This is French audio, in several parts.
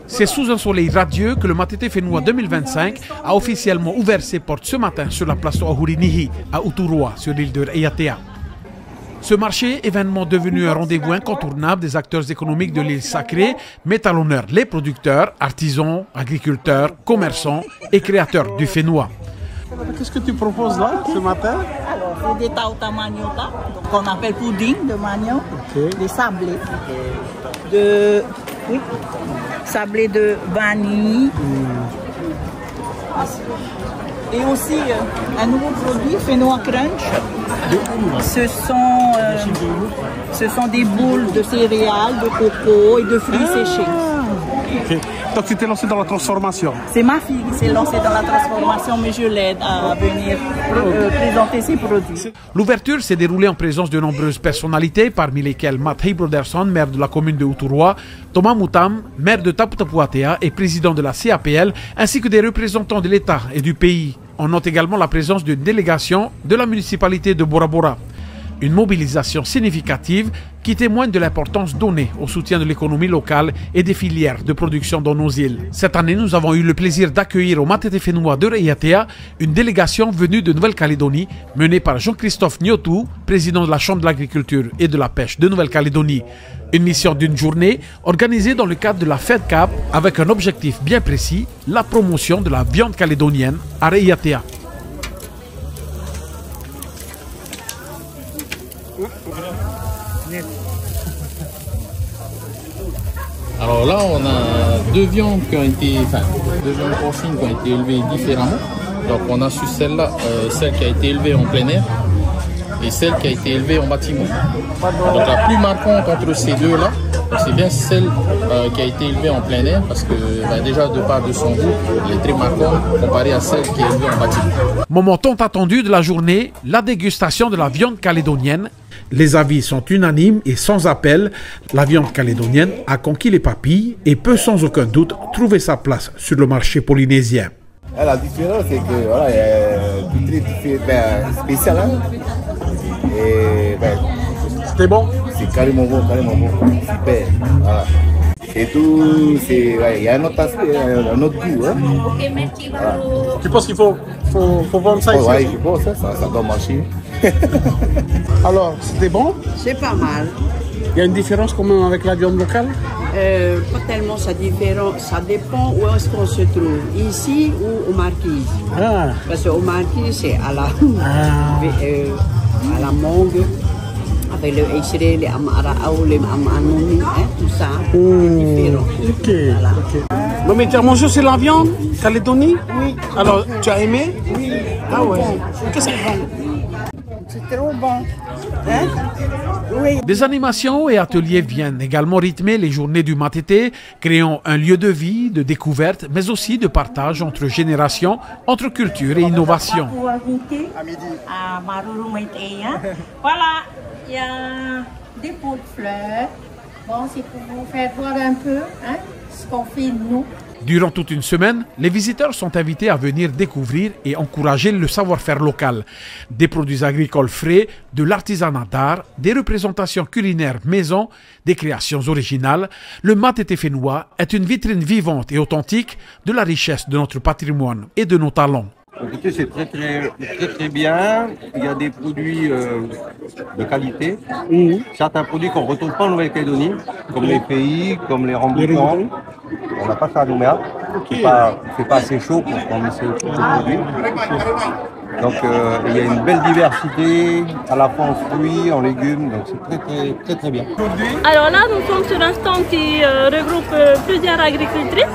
C'est sous un soleil radieux que le Matete Whenua 2025 a officiellement ouvert ses portes ce matin sur la place Ohurinihi à Uturua, sur l'île de Reiatea. Ce marché, événement devenu un rendez-vous incontournable des acteurs économiques de l'île sacrée, met à l'honneur les producteurs, artisans, agriculteurs, commerçants et créateurs du Whenua. Qu'est-ce que tu proposes là ce matin? Alors, c'est des tauta maniota, qu'on appelle pudding de manioc, des sablés, sablés de vanille. Et aussi un nouveau produit, Whenua Crunch. Ce sont des boules de céréales, de coco et de fruits séchés. Okay. Donc tu t'es lancé dans la transformation? C'est ma fille qui s'est lancée dans la transformation, mais je l'aide à venir présenter ses produits. L'ouverture s'est déroulée en présence de nombreuses personnalités, parmi lesquelles Matt Heybroderson, maire de la commune de Uturua, Thomas Moutam, maire de Taputapuatea et président de la CAPL, ainsi que des représentants de l'État et du pays. On note également la présence d'une délégation de la municipalité de Bora Bora. Une mobilisation significative qui témoigne de l'importance donnée au soutien de l'économie locale et des filières de production dans nos îles. Cette année, nous avons eu le plaisir d'accueillir au Matete Whenua de Reiatea une délégation venue de Nouvelle-Calédonie menée par Jean-Christophe Nyotou, président de la Chambre de l'agriculture et de la pêche de Nouvelle-Calédonie. Une mission d'une journée organisée dans le cadre de la Fed Cup avec un objectif bien précis, la promotion de la viande calédonienne à Reiatea. Alors là, on a deux viandes qui ont été, deux viandes porcines qui ont été élevées différemment. Donc on a su celle-là, celle qui a été élevée en plein air et celle qui a été élevée en bâtiment. Donc la plus marquante entre ces deux-là, c'est bien celle qui a été élevée en plein air parce que déjà de part de son goût, elle est très marquante comparée à celle qui est élevée en bâtiment. Moment tant attendu de la journée, la dégustation de la viande calédonienne. Les avis sont unanimes et sans appel. La viande calédonienne a conquis les papilles et peut sans aucun doute trouver sa place sur le marché polynésien. La différence, c'est que voilà, tout est spécial. Hein? Et c'était bon? C'est carrément bon, super. Voilà. Et tout, il y a un autre aspect, un autre goût. Hein? Voilà. Tu penses qu'il faut vendre ça ici? Oui, je pense que ça doit marcher. Alors, c'était bon? C'est pas mal. Il y a une différence quand même avec la viande locale? Pas tellement, ça dépend où est-ce qu'on se trouve, ici ou aux Marquises. Ah. Parce qu'aux Marquises, c'est à la mangue, avec le Israël, les Amarao, les Amanoni, tout ça, c'est différent. Ok. Voilà. Non mais tu as mangé c'est la viande, Calédonie? Oui. Alors, tu as aimé? Oui. Ah ouais. Qu'est-ce que c'est bon? C'est trop bon. Hein? Oui. Des animations et ateliers viennent également rythmer les journées du Matete, créant un lieu de vie, de découverte, mais aussi de partage entre générations, entre culture et innovation. À midi. À Maruru Maitea. Voilà, il y a des pots de fleurs. Bon, c'est pour vous faire voir un peu ce qu'on fait nous. Durant toute une semaine, les visiteurs sont invités à venir découvrir et encourager le savoir-faire local. Des produits agricoles frais, de l'artisanat d'art, des représentations culinaires maison, des créations originales. Le Matete Whenua est une vitrine vivante et authentique de la richesse de notre patrimoine et de nos talents. Écoutez, c'est très bien. Il y a des produits de qualité. Certains produits qu'on ne retrouve pas en Nouvelle-Calédonie, comme les pays, comme les ramboutans. On n'a pas ça à Nouméa. Il ne fait pas assez chaud pour qu'on ait ce produit. Donc il y a une belle diversité, à la fois en fruits, en légumes, donc c'est très bien. Alors là, nous sommes sur un stand qui regroupe plusieurs agricultrices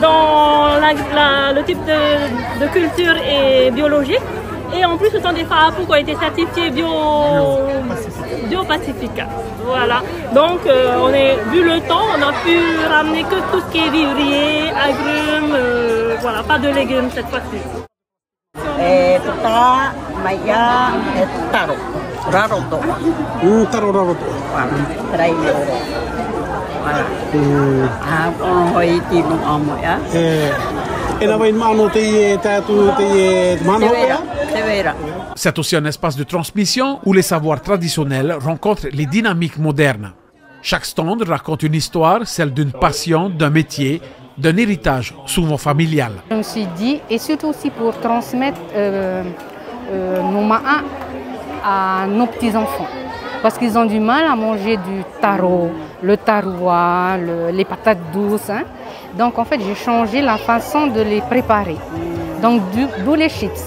dans le type de culture et biologique. Et en plus, ce sont des farapous qui ont été certifiés bio-pacifiques. Voilà. Donc, vu le temps, on a pu ramener que tout ce qui est vivrier, agrumes, voilà, pas de légumes cette fois-ci. Tara, Maya, Taro. Raroto. Taro raroto. Voilà. Trailero. Voilà. On va y tirer un moya. C'est aussi un espace de transmission où les savoirs traditionnels rencontrent les dynamiques modernes. Chaque stand raconte une histoire, celle d'une passion, d'un métier, d'un héritage souvent familial. Je me suis dit, et surtout aussi pour transmettre nos ma'as à nos petits-enfants. Parce qu'ils ont du mal à manger du taro, le taroua, les patates douces. Hein. Donc en fait, j'ai changé la façon de les préparer. Donc d'où les chips.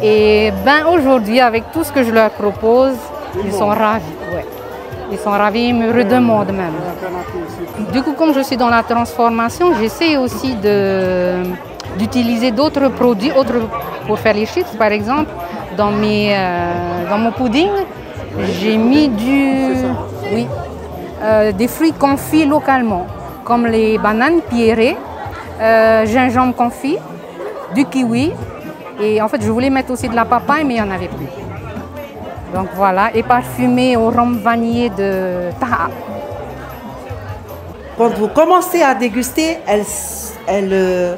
Et ben aujourd'hui, avec tout ce que je leur propose, ils sont ravis. Ouais. Ils sont ravis, ils me redemandent même. Du coup, comme je suis dans la transformation, j'essaie aussi d'utiliser d'autres produits pour faire les chips. Par exemple, dans mon pudding, j'ai mis des fruits confits localement, comme les bananes pierrées, gingembre confit, du kiwi. Et en fait, je voulais mettre aussi de la papaye, mais il n'y en avait plus. Donc voilà, et parfumé au rhum vanillé de Taha. Quand vous commencez à déguster, le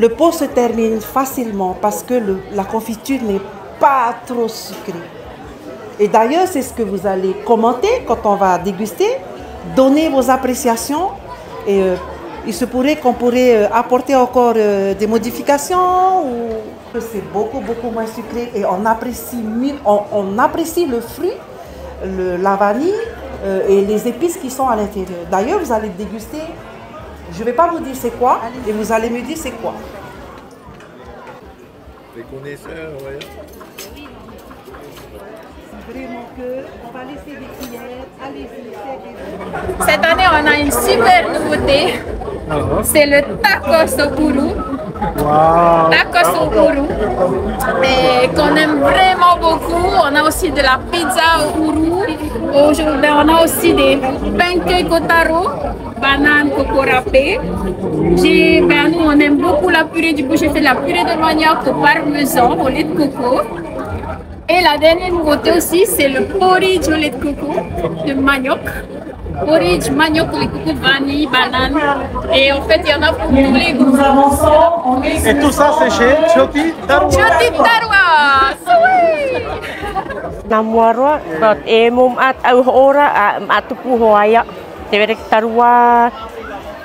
pot se termine facilement parce que la confiture n'est pas trop sucrée. Et d'ailleurs, c'est ce que vous allez commenter quand on va déguster, donner vos appréciations. Et il se pourrait qu'on pourrait apporter encore des modifications. C'est beaucoup moins sucré et on apprécie le fruit, la vanille et les épices qui sont à l'intérieur. D'ailleurs, vous allez déguster, je ne vais pas vous dire c'est quoi, et vous allez me dire c'est quoi. Les connaisseurs, oui. Vraiment que, on va laisser des cuillères, allez-y. Cette année, on a une super nouveauté. C'est le tacos au gourou. Wow. Tacos au gourou. Et qu'on aime vraiment beaucoup. On a aussi de la pizza au gourou. Aujourd'hui, on a aussi des pancakes au taro, bananes, coco râpé. Nous, on aime beaucoup la purée. Du coup, j'ai fait la purée de manioc au parmesan, au lait de coco. Et la dernière nouveauté aussi, c'est le porridge au lait de coco de manioc. Porridge, manioc, lait de coco, vanille, banane. Et en fait, il y en a pour tous les goûts. Et tout ça, c'est chez Choti Taroua. Choti Taroua, oui. Namuarua, mum at ora atupu hoaya. Teverek Taroua,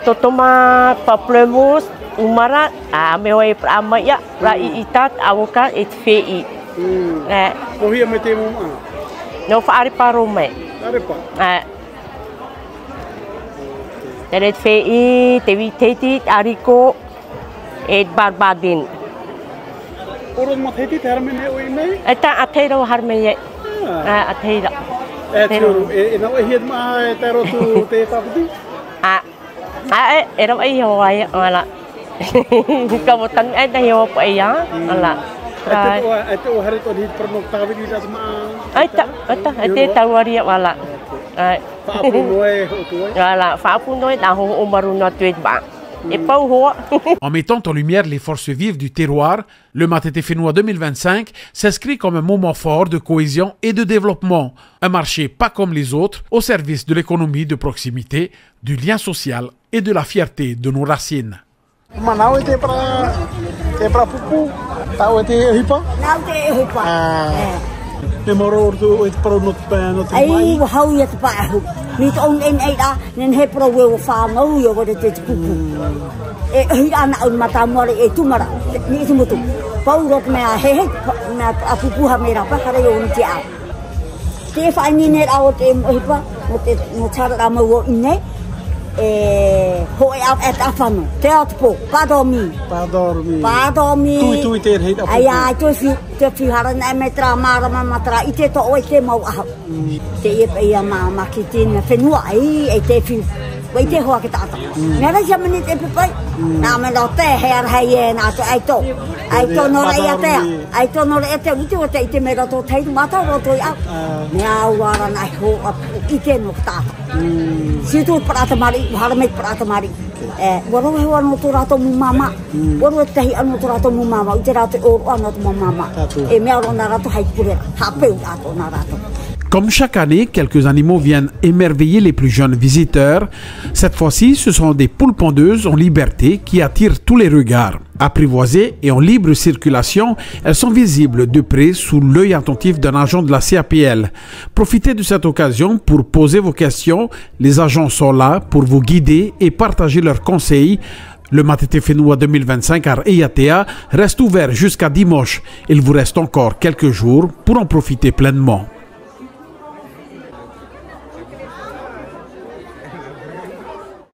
totoma paplemus, umara, meoi pramaya, rai itat, avocat et fei. Kohia mete mum a? No faari parome. Arepa. Telet fei, tevi ariko, et barbadin. Orang mat heti harmene oime? Eta ateiro harmene. Ateiro. Ateiro. Ena hiet ma tero tu te tapdi? Era ai hoaya wala. Kamutan ai da yo pa ya. Wala. Ate o hari to hit pernok tawi di das ma. Ate tawari wala. Voilà, En mettant en lumière les forces vives du terroir, le Matete Fénois 2025 s'inscrit comme un moment fort de cohésion et de développement. Un marché pas comme les autres, au service de l'économie de proximité, du lien social et de la fierté de nos racines. Manau te pra pupu, tau te hipa? Nau te hipa. Memoro ordu it pro not ai hau ia te pahu ni to on en ai da nen he pro we fa ngau yo de te pupu e hi ana un mata mori e tumara ni sumutu pau rok me he na apupu ha mera pa kare yo ni a te fa ni ne au te hipa no chara da mo ne ho e at afano te atpo padomi tu te hit apu ai tu fi haran ai metra matra ite to o te mau a te e ma kitin fenua ai te fi wai te ho ka ta na ra jamani te pai na me lo te he na to no ra te uti o te me ro to thai mata ro to a me a wara na ho ite no ta situ pratamari harmet pratamari waro he wano to rato mu mama waro te hi anu to rato mu mama uti rato o anu to mama e me ro na rato hai pure ha pe ato na rato Comme chaque année, quelques animaux viennent émerveiller les plus jeunes visiteurs. Cette fois-ci, ce sont des poules pondeuses en liberté qui attirent tous les regards. Apprivoisées et en libre circulation, elles sont visibles de près sous l'œil attentif d'un agent de la CAPL. Profitez de cette occasion pour poser vos questions. Les agents sont là pour vous guider et partager leurs conseils. Le Matete Whenua 2025 à Eyatea reste ouvert jusqu'à dimanche. Il vous reste encore quelques jours pour en profiter pleinement.